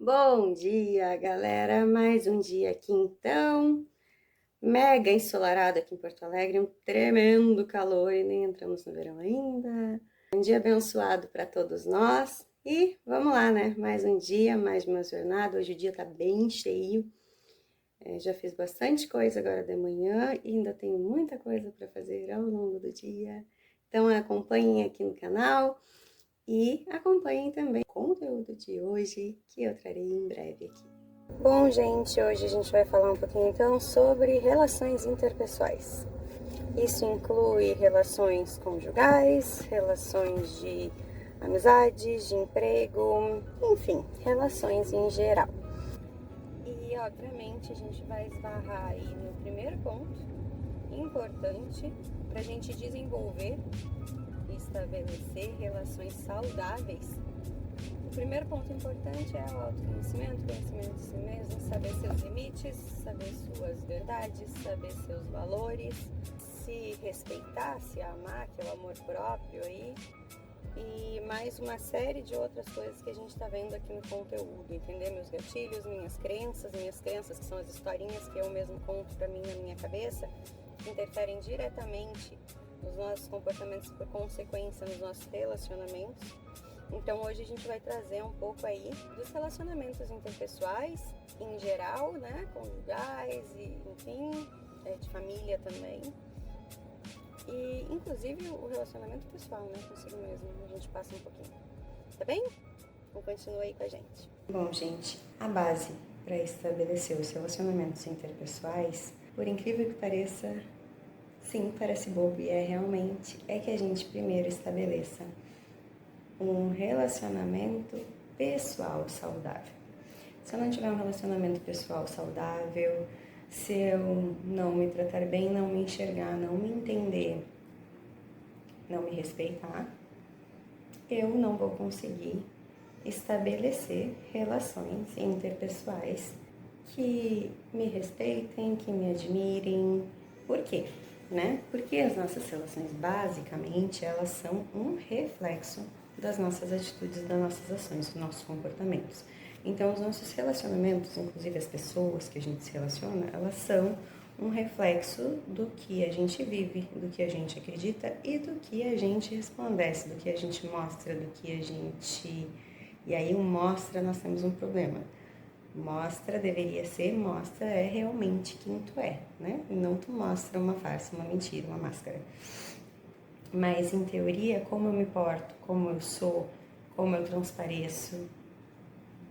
Bom dia, galera! Mais um dia aqui então, mega ensolarado aqui em Porto Alegre, um tremendo calor e nem entramos no verão ainda. Um dia abençoado para todos nós e vamos lá, né? Mais um dia, mais uma jornada. Hoje o dia tá bem cheio, já fiz bastante coisa agora de manhã e ainda tenho muita coisa para fazer ao longo do dia. Então acompanhem aqui no canal. E acompanhem também o conteúdo de hoje que eu trarei em breve aqui. Bom, gente, hoje a gente vai falar um pouquinho então sobre relações interpessoais. Isso inclui relações conjugais, relações de amizades, de emprego, enfim, relações em geral. E obviamente a gente vai esbarrar aí no primeiro ponto importante para a gente desenvolver e estabelecer relações saudáveis. O primeiro ponto importante é o autoconhecimento, conhecimento de si mesmo, saber seus limites, saber suas verdades, saber seus valores, se respeitar, se amar, que é o amor próprio aí, e mais uma série de outras coisas que a gente está vendo aqui no conteúdo, entender meus gatilhos, minhas crenças que são as historinhas que eu mesmo conto para mim na minha cabeça, que interferem diretamente nos nossos comportamentos, por consequência nos nossos relacionamentos. Então hoje a gente vai trazer um pouco aí dos relacionamentos interpessoais em geral, né, conjugais e enfim, de família também. E inclusive o relacionamento pessoal, né, consigo mesmo, a gente passa um pouquinho. Tá bem? Então continua aí com a gente. Bom, gente, a base para estabelecer os relacionamentos interpessoais, por incrível que pareça, sim, parece bobo e realmente, é que a gente primeiro estabeleça um relacionamento pessoal saudável. Se eu não tiver um relacionamento pessoal saudável, se eu não me tratar bem, não me enxergar, não me entender, não me respeitar, eu não vou conseguir estabelecer relações interpessoais que me respeitem, que me admirem. Por quê? Porque as nossas relações, basicamente, elas são um reflexo das nossas atitudes, das nossas ações, dos nossos comportamentos. Então, os nossos relacionamentos, inclusive as pessoas que a gente se relaciona, elas são um reflexo do que a gente vive, do que a gente acredita e do que a gente resplandece, do que a gente mostra, do que a gente... E aí, o mostra, nós temos um problema. Mostra deveria ser, mostra é realmente quem tu é, né? Não tu mostra uma farsa, uma mentira, uma máscara. Mas, em teoria, como eu me porto, como eu sou, como eu transpareço,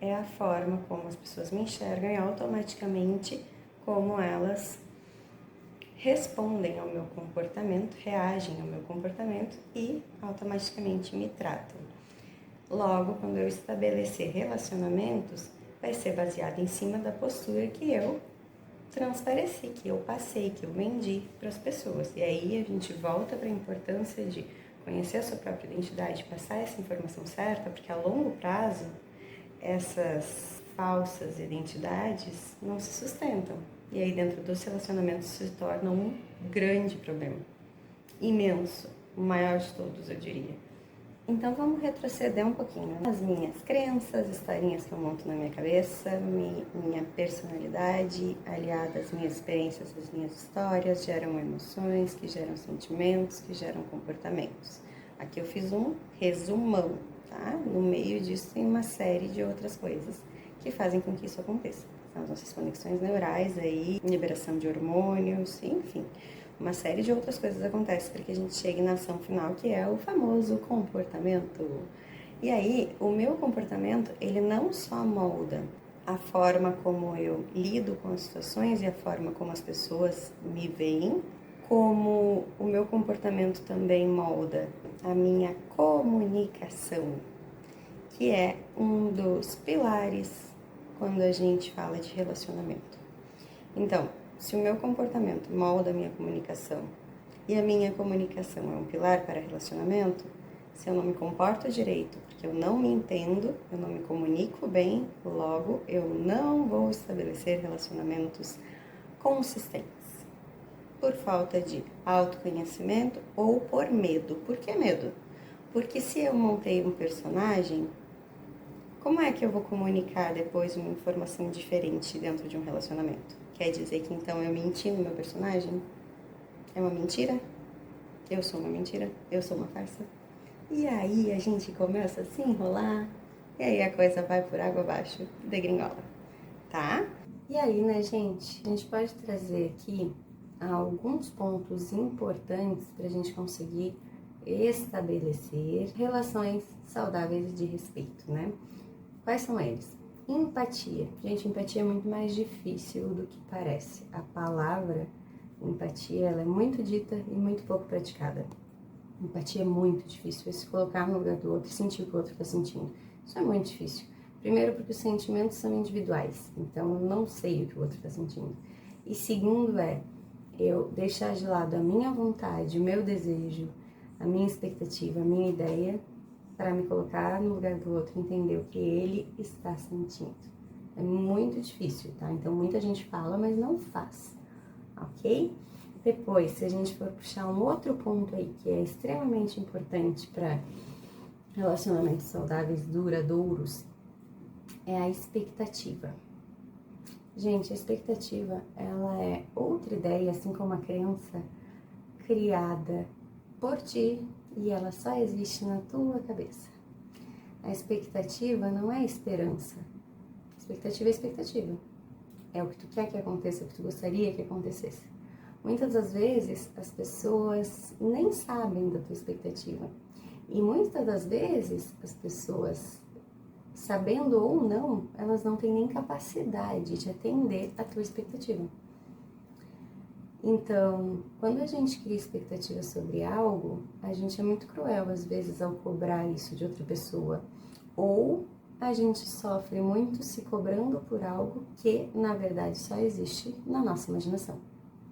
é a forma como as pessoas me enxergam e automaticamente como elas respondem ao meu comportamento, reagem ao meu comportamento e automaticamente me tratam. Logo, quando eu estabelecer relacionamentos, vai ser baseado em cima da postura que eu transpareci, que eu passei, que eu vendi para as pessoas. E aí a gente volta para a importância de conhecer a sua própria identidade, passar essa informação certa, porque a longo prazo essas falsas identidades não se sustentam. E aí dentro dos relacionamentos se torna um grande problema, imenso, o maior de todos, eu diria. Então vamos retroceder um pouquinho nas minhas crenças, historinhas que eu monto na minha cabeça, minha personalidade, aliada às minhas experiências, às minhas histórias, geram emoções, que geram sentimentos, que geram comportamentos. Aqui eu fiz um resumão, tá? No meio disso tem uma série de outras coisas que fazem com que isso aconteça. São as nossas conexões neurais aí, liberação de hormônios, enfim. Uma série de outras coisas acontecem para que a gente chegue na ação final, que é o famoso comportamento. E aí, o meu comportamento, ele não só molda a forma como eu lido com as situações e a forma como as pessoas me veem, como o meu comportamento também molda a minha comunicação, que é um dos pilares quando a gente fala de relacionamento. Então, se o meu comportamento molda a minha comunicação e a minha comunicação é um pilar para relacionamento, se eu não me comporto direito, porque eu não me entendo, eu não me comunico bem, logo eu não vou estabelecer relacionamentos consistentes. Por falta de autoconhecimento ou por medo. Por que medo? Porque se eu montei um personagem, Como é que eu vou comunicar depois uma informação diferente dentro de um relacionamento? Quer dizer que então eu menti no meu personagem? É uma mentira? Eu sou uma mentira? Eu sou uma farsa? E aí a gente começa a se enrolar, e aí a coisa vai por água abaixo, degringola, tá? E aí, né, gente, a gente pode trazer aqui alguns pontos importantes para a gente conseguir estabelecer relações saudáveis de respeito, né? Quais são eles? Empatia. Gente, empatia é muito mais difícil do que parece. A palavra empatia, ela é muito dita e muito pouco praticada. Empatia é muito difícil, é se colocar no lugar do outro e sentir o que o outro está sentindo. Isso é muito difícil. Primeiro, porque os sentimentos são individuais, então eu não sei o que o outro está sentindo. E segundo, eu deixar de lado a minha vontade, o meu desejo, a minha expectativa, a minha ideia, para me colocar no lugar do outro e entender o que ele está sentindo. É muito difícil, tá? Então muita gente fala, mas não faz, ok? Depois, se a gente for puxar um outro ponto aí que é extremamente importante para relacionamentos saudáveis duradouros, é a expectativa. Gente, a expectativa, ela é outra ideia, assim como a crença, criada por ti e ela só existe na tua cabeça. A expectativa não é esperança. Expectativa é expectativa. É o que tu quer que aconteça, o que tu gostaria que acontecesse. Muitas das vezes, as pessoas nem sabem da tua expectativa. E muitas das vezes, as pessoas, sabendo ou não, elas não têm nem capacidade de atender a tua expectativa. Então, quando a gente cria expectativa sobre algo, a gente é muito cruel, às vezes, ao cobrar isso de outra pessoa. Ou a gente sofre muito se cobrando por algo que, na verdade, só existe na nossa imaginação,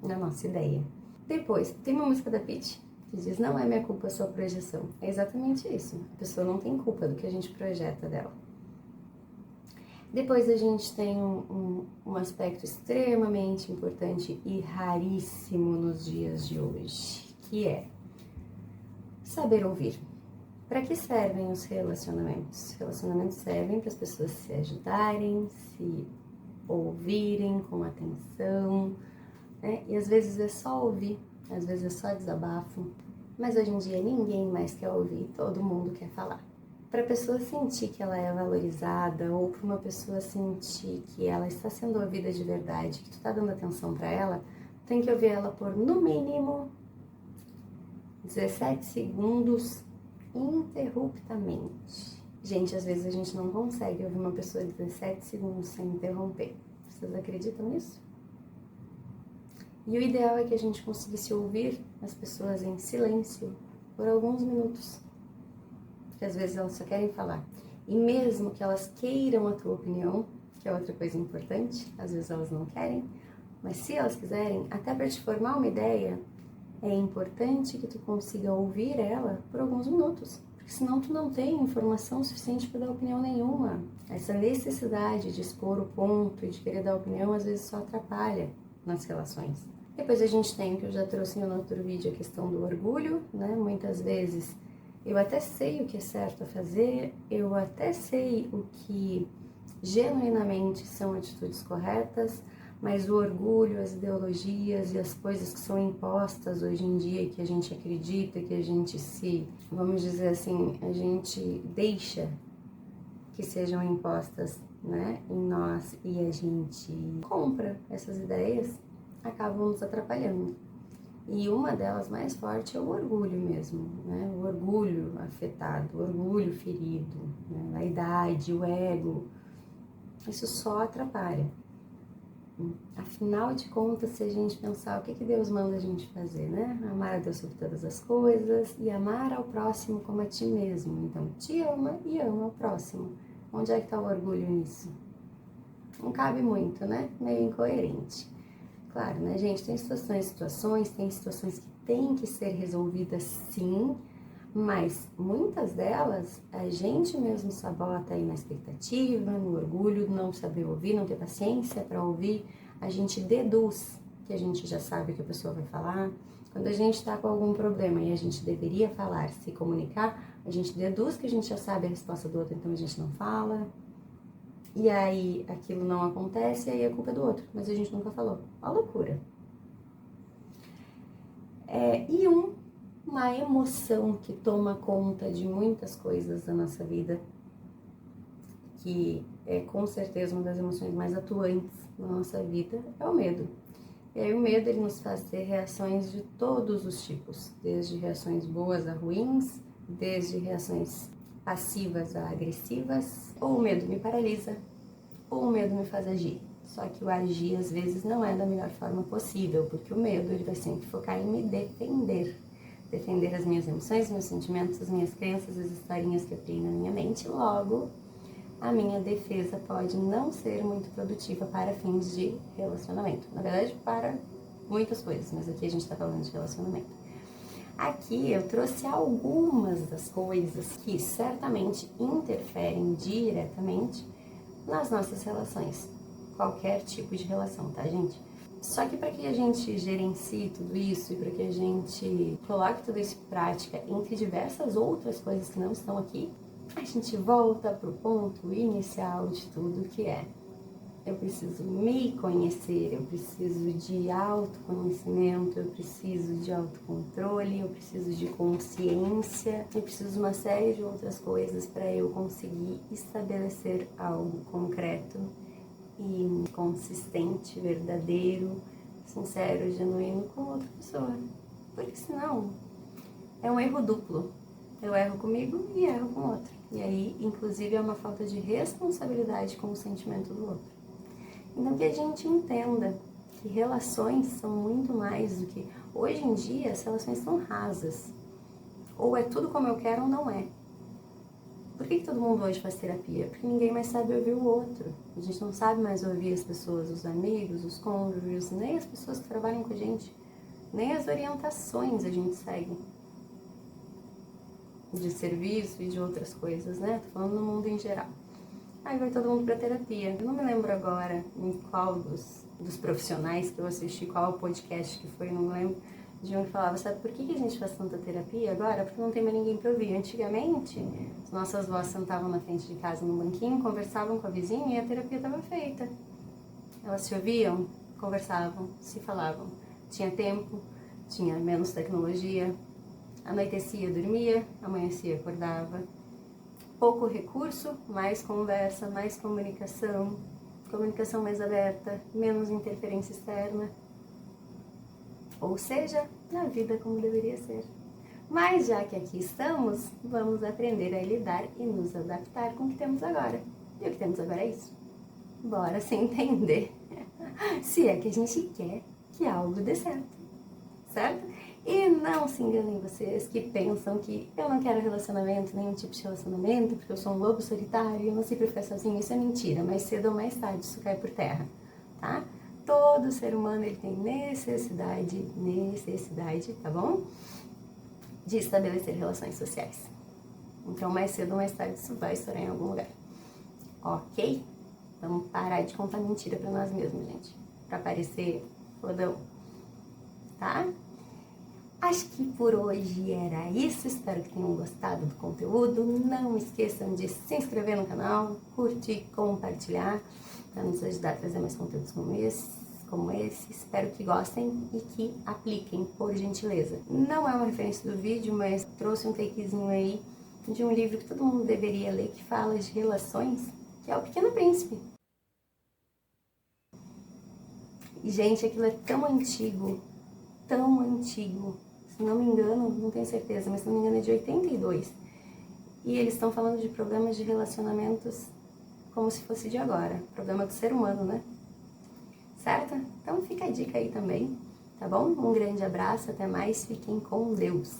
na nossa ideia. Depois, tem uma música da Pitty que diz: não é minha culpa, é sua projeção. É exatamente isso. A pessoa não tem culpa do que a gente projeta dela. Depois a gente tem um aspecto extremamente importante e raríssimo nos dias de hoje, que é saber ouvir. Para que servem os relacionamentos? Relacionamentos servem para as pessoas se ajudarem, se ouvirem com atenção, né? E às vezes é só ouvir, às vezes é só desabafo, mas hoje em dia ninguém mais quer ouvir, todo mundo quer falar. Para a pessoa sentir que ela é valorizada ou para uma pessoa sentir que ela está sendo ouvida de verdade, que tu está dando atenção para ela, tem que ouvir ela por no mínimo 17 segundos interruptamente. Gente, às vezes a gente não consegue ouvir uma pessoa 17 segundos sem interromper. Vocês acreditam nisso? E o ideal é que a gente conseguisse ouvir as pessoas em silêncio por alguns minutos. Porque às vezes elas só querem falar. E mesmo que elas queiram a tua opinião, que é outra coisa importante, às vezes elas não querem, mas se elas quiserem, até para te formar uma ideia, é importante que tu consiga ouvir ela por alguns minutos. Porque senão tu não tem informação suficiente para dar opinião nenhuma. Essa necessidade de expor o ponto e de querer dar opinião, às vezes só atrapalha nas relações. Depois a gente tem, que eu já trouxe em um outro vídeo, a questão do orgulho, né? Muitas vezes eu até sei o que é certo a fazer, eu até sei o que genuinamente são atitudes corretas, mas o orgulho, as ideologias e as coisas que são impostas hoje em dia, que a gente acredita, que a gente vamos dizer assim, a gente deixa que sejam impostas, né, em nós e a gente compra essas ideias, acabam nos atrapalhando. E uma delas mais forte é o orgulho mesmo, né? O orgulho afetado, o orgulho ferido, né? A idade, o ego, isso só atrapalha. Afinal de contas, se a gente pensar o que Deus manda a gente fazer, né? Amar a Deus sobre todas as coisas e amar ao próximo como a ti mesmo. Então, te ama e ama o próximo. Onde é que está o orgulho nisso? Não cabe muito, né? Meio incoerente. Claro, né, gente? Tem situações, tem situações que têm que ser resolvidas sim, mas muitas delas a gente mesmo sabota aí na expectativa, no orgulho, não saber ouvir, não ter paciência para ouvir. A gente deduz que a gente já sabe o que a pessoa vai falar. Quando a gente está com algum problema e a gente deveria falar, se comunicar, a gente deduz que a gente já sabe a resposta do outro, então a gente não fala. E aí aquilo não acontece e aí a culpa é do outro, mas a gente nunca falou. Ó loucura. E uma emoção que toma conta de muitas coisas da nossa vida, que é com certeza uma das emoções mais atuantes na nossa vida, é o medo. E aí o medo, ele nos faz ter reações de todos os tipos, desde reações boas a ruins, desde reações passivas a agressivas, ou o medo me paralisa, ou o medo me faz agir. Só que o agir, às vezes, não é da melhor forma possível, porque o medo, ele vai sempre focar em me defender. Defender as minhas emoções, meus sentimentos, as minhas crenças, as historinhas que eu criei na minha mente. Logo, a minha defesa pode não ser muito produtiva para fins de relacionamento. Na verdade, para muitas coisas, mas aqui a gente está falando de relacionamento. Aqui eu trouxe algumas das coisas que certamente interferem diretamente nas nossas relações. Qualquer tipo de relação, tá, gente? Só que para que a gente gerencie tudo isso e para que a gente coloque tudo isso em prática entre diversas outras coisas que não estão aqui, a gente volta pro ponto inicial de tudo, que é: eu preciso me conhecer, eu preciso de autoconhecimento, eu preciso de autocontrole, eu preciso de consciência, eu preciso de uma série de outras coisas para eu conseguir estabelecer algo concreto e consistente, verdadeiro, sincero, genuíno com outra pessoa. Porque senão é um erro duplo. Eu erro comigo e erro com o outro. E aí, inclusive, é uma falta de responsabilidade com o sentimento do outro. Então, que a gente entenda que relações são muito mais do que... Hoje em dia, as relações são rasas. Ou é tudo como eu quero ou não é. Por que todo mundo hoje faz terapia? Porque ninguém mais sabe ouvir o outro. A gente não sabe mais ouvir as pessoas, os amigos, os cônjuges, nem as pessoas que trabalham com a gente. Nem as orientações a gente segue. De serviço e de outras coisas, né? Tô falando no mundo em geral. Aí vai todo mundo pra terapia. Eu não me lembro agora em qual dos profissionais que eu assisti, qual podcast que foi, não me lembro, de um que falava, sabe por que a gente faz tanta terapia agora? Porque não tem mais ninguém pra ouvir. Antigamente, as nossas vós sentavam na frente de casa no banquinho, conversavam com a vizinha e a terapia estava feita. Elas se ouviam, conversavam, se falavam. Tinha tempo, tinha menos tecnologia, anoitecia, dormia, amanhecia, acordava. Pouco recurso, mais conversa, mais comunicação, comunicação mais aberta, menos interferência externa. Ou seja, na vida como deveria ser. Mas já que aqui estamos, vamos aprender a lidar e nos adaptar com o que temos agora. E o que temos agora é isso. Bora se entender. Se é que a gente quer que algo dê certo. Certo? E não se enganem vocês que pensam que eu não quero relacionamento, nenhum tipo de relacionamento, porque eu sou um lobo solitário e eu não sei pra ficar sozinho. Isso é mentira, mais cedo ou mais tarde isso cai por terra, tá? Todo ser humano, ele tem necessidade, tá bom? De estabelecer relações sociais. Então, mais cedo ou mais tarde isso vai estourar em algum lugar. Ok? Vamos parar de contar mentira pra nós mesmos, gente. Pra parecer fodão. Tá? Acho que por hoje era isso, espero que tenham gostado do conteúdo. Não esqueçam de se inscrever no canal, curtir, compartilhar, para nos ajudar a trazer mais conteúdos como esse. Espero que gostem e que apliquem, por gentileza. Não é uma referência do vídeo, mas trouxe um takezinho aí de um livro que todo mundo deveria ler, que fala de relações, que é O Pequeno Príncipe. E, gente, aquilo é tão antigo, se não me engano, não tenho certeza, mas se não me engano é de 82. E eles estão falando de problemas de relacionamentos como se fosse de agora. Problema do ser humano, né? Certo? Então fica a dica aí também, tá bom? Um grande abraço, até mais, fiquem com Deus.